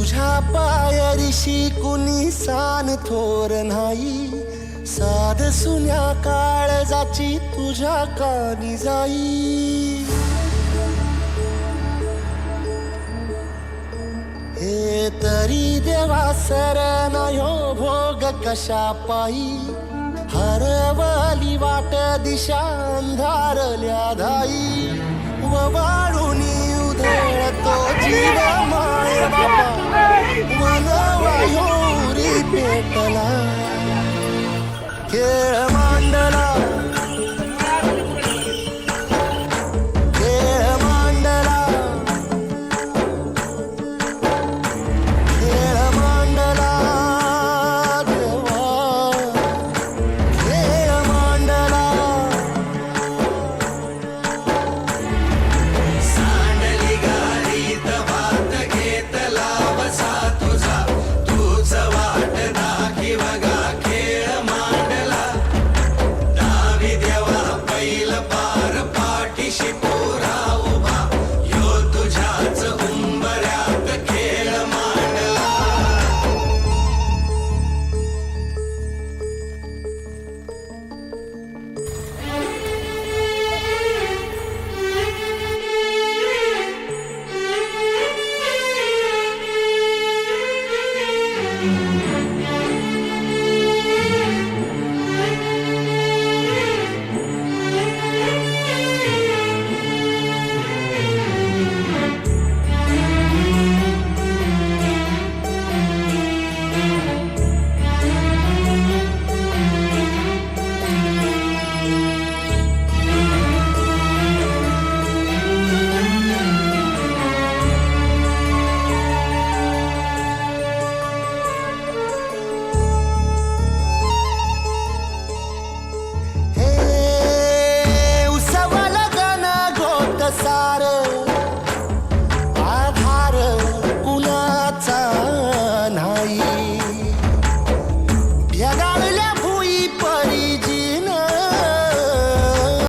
तुझ्या पायरीशी कुणी सान थोर नाही, साध सुन्या काळजाची तुझ्या कानी जाई. हे तरी देवा सरनायो भोग कशा पायी, हरवली वाट दिशा अंधारल्या धाई. ववाळुनी उधळतो जीव माय बापा, वनवायोरी पेटला खेळ मांडला. सार